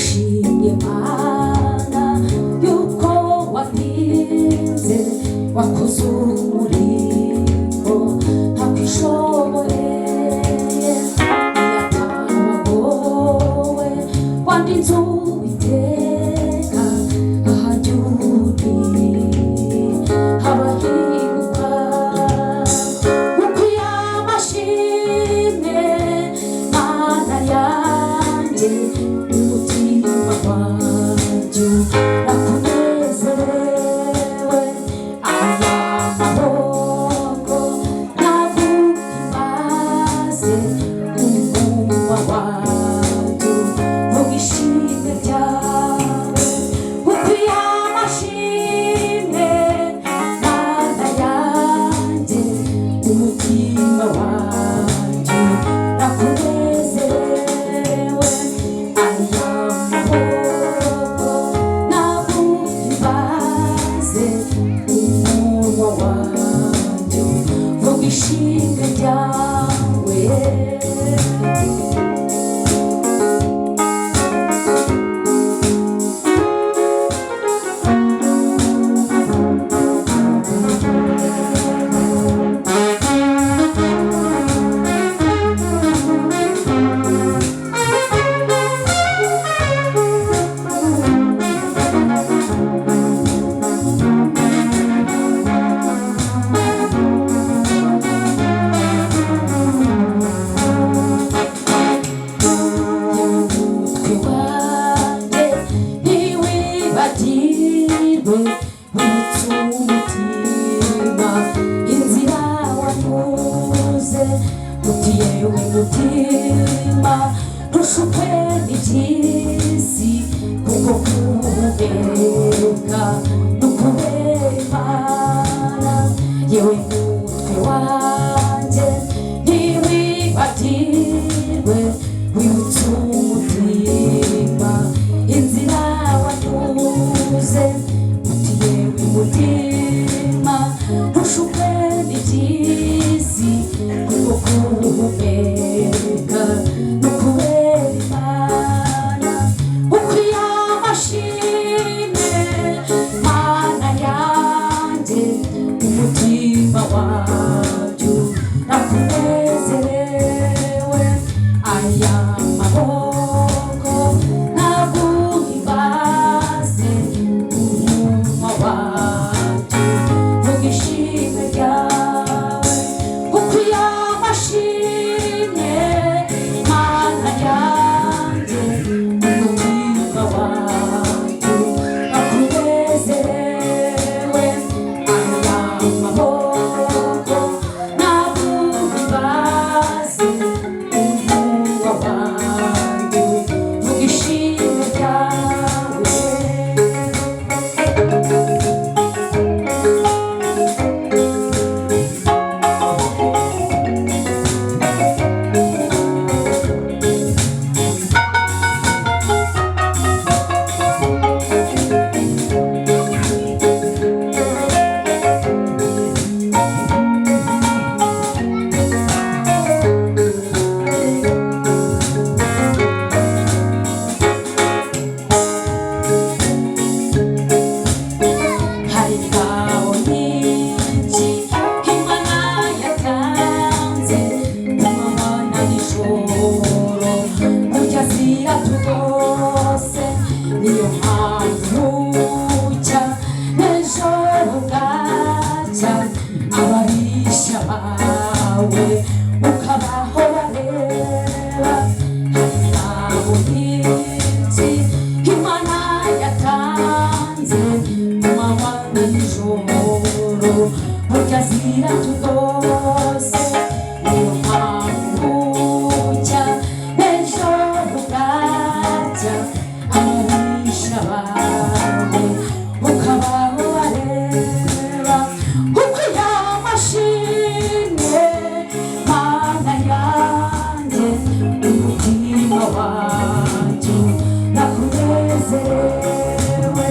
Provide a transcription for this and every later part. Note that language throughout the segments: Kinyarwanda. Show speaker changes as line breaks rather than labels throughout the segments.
ndagushimye Mana yuko watinze wakoze umurimo ntakwishoboye yataba wowe wandinze Uwiteka ahajya uri habahibuka ukwiye amashimwe Mana yanjye umutima wanjye urakunezerewe aya maboko naguhimbaze umunwa wanjye vuga ishimwe ryawe ukwiye amashimwe Mana yanjye umutima wanjye urakunezerewe aya maboko naguhimbaze umunwa wanjye vuga ishimwe ryawe. Umutwe wanjye ntiwibagirwe witse umutima inzira wanyuze uti yewe mutima ntushukwe n'iby'isi kuko kuhumeka n'ukubera Imana yewe mutwe wanjye ntiwibagirwe wibutse umutima inzira wanyuze uti yewe mutima ntushukwe n'iby'isi kuko kuhumeka n'ukubera Imana ukwiye amashimwe Mana yanjye umutima wanjye urakunezerewe aya maboko naguhimbaze umunwa wanjye vuga ishimwe ryawe ukwiye amashimwe Mana yanjye umutima wanjye urakunezerewe aya maboko naguhimbaze umunwa wanjye vuga ishimwe ryawe. Hari ingabo nyinshi Imana yatanze ku manywa na nijoro burya ziratugose niyo mpamvu bucya n'ejo bugacya ababisha bawe ukabaho bareba hari ingabo nyinshi Imana yatanze ku manywa na nijoro burya ziratugose niyo mpamvu bucya n'ejo bugacya ababisha bawe ukabaho bareba ukwiye amashimwe Mana yanjye umutima wanjye urakunezerewe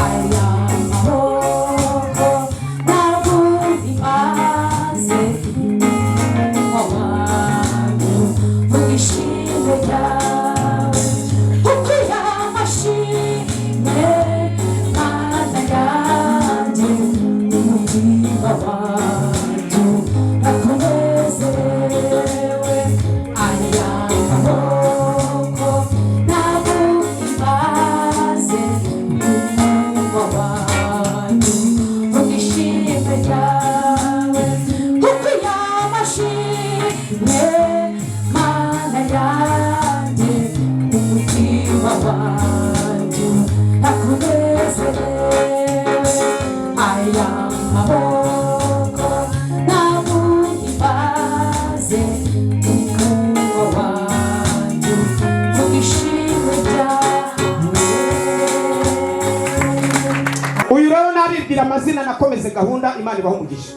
aya maboko naguhimbaze umunwa wanjye vuga ishimwe ryawe ukwiye
babwira amazina nakomeze gahunda. Imana ibaho umugisha.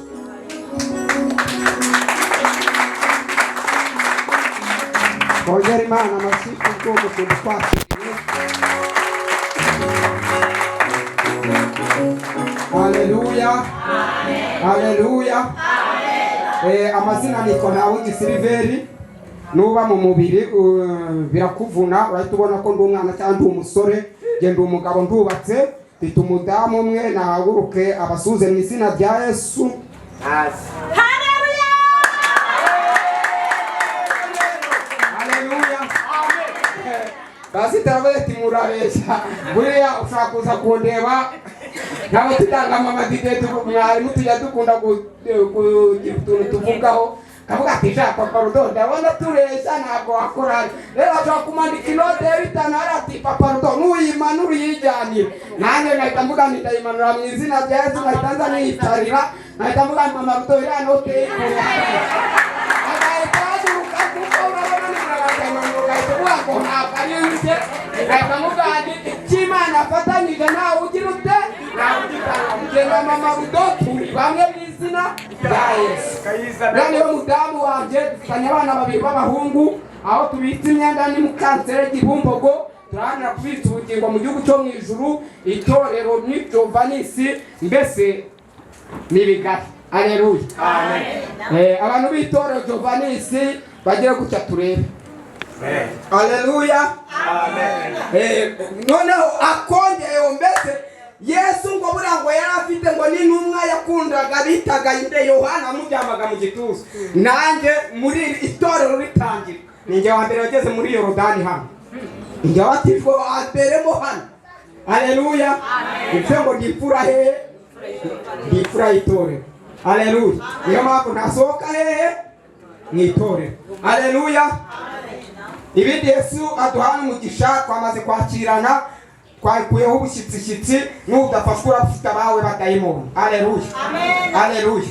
Kongera Imana amashyi ubwo mutuntu twakiriye. Haleluya. Haleluya. Amazina niko nawe Gisiliveri. Nuba mu mubiri birakuvuna, urahita ubona ko ndi umwana cyangwa ndi umusore, genda umugabo ndubatse, mfite umudamu umwe, nahaguruke abasuze mu izina rya Yesu. Haleluya. Haleluya. Basi tabeti murabesha. Buriya ushaka kuza kundeba nabo tutangama amadide mwarimu tujya dukunda kugira utuntu tuvugaho. Kavuga ati Papa Rudo ndabona turesha ntabwo wakora. Rero ashaka kumandika inote y'itana ati Papa Rudo nuyimanura yijyanira. Nanjye ngahita mvuga nti ndayimanura mu izina rya Yesu, ngahita nza niyitarira, ngahita mvuga Mama Rudo iriya note y'ikura. Agahita kuko urabona niburabazayimanura ugahita uvuga ngo ntabwo ari yose. Ngahita mvuga nti Imana afatanyije nawe ugira ute? Nawe ugitanga mugenda Mama Rudo turi bamwe mu izina rya Yesu. Rero mudamu wanje dufitanye abana babiri b'abahungu, aho tubitse imyenda ni mukansere Gibumbogo, turahanira kubitsa ubugingo mu gihugu cyo mu ijuru. Itorero ni Jovanisi, mbese ni bigari. Haleluya. Amen. Abantu b'itorero Jovanisi bagira gutya turebe. Haleluya. Amen. Noneho akongeye mbese Yesu ngo burango yari afite ngo ni numwa yakundaga bitaga inde Yohana amujyamaga mu gituza. Nanjye muri itorero ritangira ninjye wa mbere wageze muri Yorodani hano, ninjye watifo aberemo hano. Haleluya. Ibyo ngo ndipfura hehe? Ndipfura itorero. Haleluya. Niyo mpamvu nasohoka hehe? Mu itorero. Haleluya. Ibindi Yesu aduhana umugisha, twamaze kwakirana, kwakuyeho ubushyitsi n'udafashwa urafite abawe badayimoni. Haleluya. Haleluya.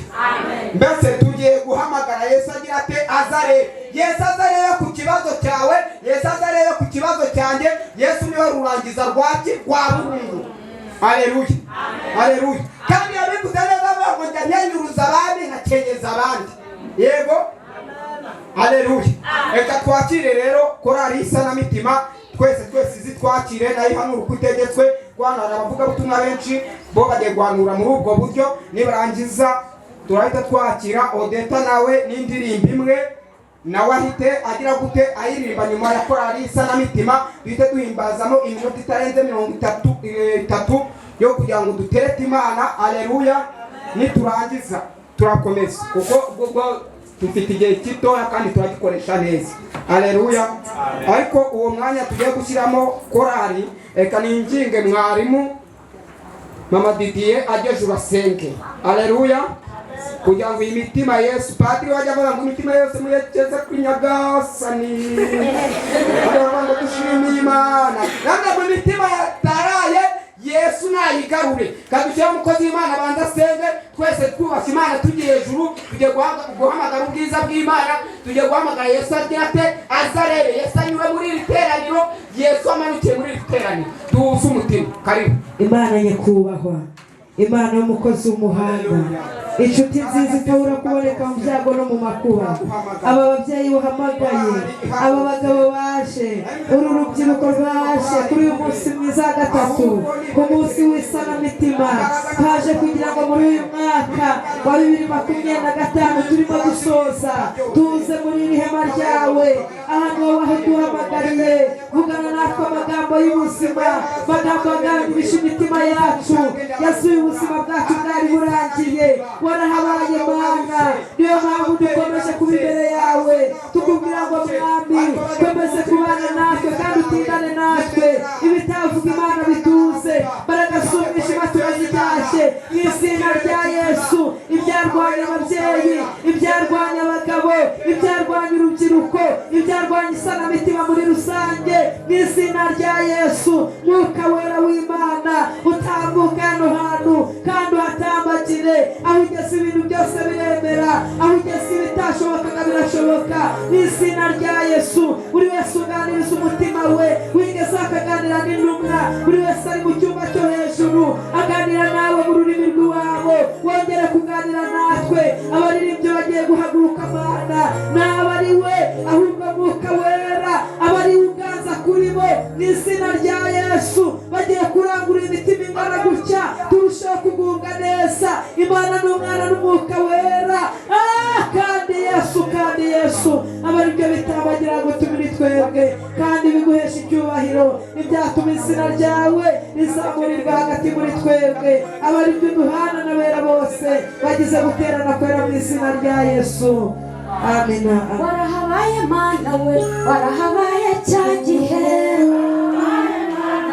Mbese tugiye guhamagara Yesu agira ate azare. Yesu azarebe ku kibazo cyawe, Yesu azarebe ku kibazo cyanjye. Yesu niwe rurangiza rwaki rwa burundu. Haleluya. Haleluya. Kandi yabivuze neza ngo njya nyenyuruza abandi nkakenyeza abandi. Yego. Haleluya. Reka twakire rero korali Isanamitima, twese izi twakire nayo hano urukutegetswe guhanura abavuga butumwa benshi bo bagiye guhanura muri ubwo buryo. Nibarangiza turahita twakira Odeta nawe n'indirimbo imwe nawe ahite agira gute ayiririmba nyuma ya korali Isanamitima, duhite duhimbazamo iminota itarenze 33 yo kugira ngo duterete Imana. Haleluya. Niturangiza turakomeza kuko ubwo dufite igihe kitoya kandi turagikoresha neza. Haleluya. Ariko uwo mwanya tugiye gushyiramo korali, reka ninginge mwarimu Mama Didier ageje urasenge. Haleluya. Kugira ngo imitima Yesu Padiri wajya avuga ngo imitima yose muyekeze kuri Nyagasani. Haleluya. Ngo dushimire Imana. Namwe mu mitima yataraye Yesu nayigarure. Kadushyira umukozi w'Imana banza senge, twese twubashye Imana tugiye hejuru, tugiye guhamagara ubwiza bw'Imana, tugiye guhamagara Yesu agira ate azarebe. Yesu anyure muri iri teraniro, Yesu amanukiye muri iri teraniro. Duhuze umutima. Karibu
Imana nyakubahwa, Imana y'umukozi w'umuhanga, inshuti nziza itabura kuboneka mu byago no mu makuba. Aba babyeyi bahamagaye, aba bagabo baje, uru rubyiruko rwaje kuri uyu munsi mwiza wa gatatu, ku munsi w'Isanamitima, twaje kugira ngo muri uyu mwaka wa 2025 turimo gusoza, tuze muri iri hema ryawe ahantu waho duhamagariye, vugana natwe amagambo y'ubuzima, magambo agangisha imitima yacu, yasuye ubuzima bwacu bwari burangiye. Warahabaye Mana, niyo mpamvu dukomeje kuba imbere yawe, tukubwira ngo Mwami komeze kubana natwe kandi utindane natwe. Ibitavuga Imana bituze, baragasumisha baturazitashe mu izina rya Yesu. Ibyarwanya ababyeyi, ibyarwanya abagabo, ibyarwanya urubyiruko, ibyarwanya Isanamitima muri rusange, mu izina rya Yesu. Mwuka wera w'Imana utambuka hano hantu kandi uhatambagire. Aho ugeze ibintu byose biremera, aho ugeze ibitashobokaga birashoboka, mu izina rya Yesu. Buri wese uganiriza umutima we, wigeze akaganira n'intumwa, buri wese ari mu cyumba cyo hejuru aganira nawe mu rurimi naba ari we ahubwo Mwuka Wera aba ari uganza kuri bo n'izina rya Yesu bagiye kurangura imitima ingana gutya turushaho kugubwa neza Imana n'Umwana n'Umwuka Wera kandi Yesu aba ari byo bitabagira ngo tumire twebwe kandi biguhesha icyubahiro ibyatuma izina ryawe rizamurirwa hagati muri twebwe aba ari byo duhana n'abera bose bagize guterana kwera mu izina rya Yesu amina.
Warahabaye Mana we warahabaye cya gihe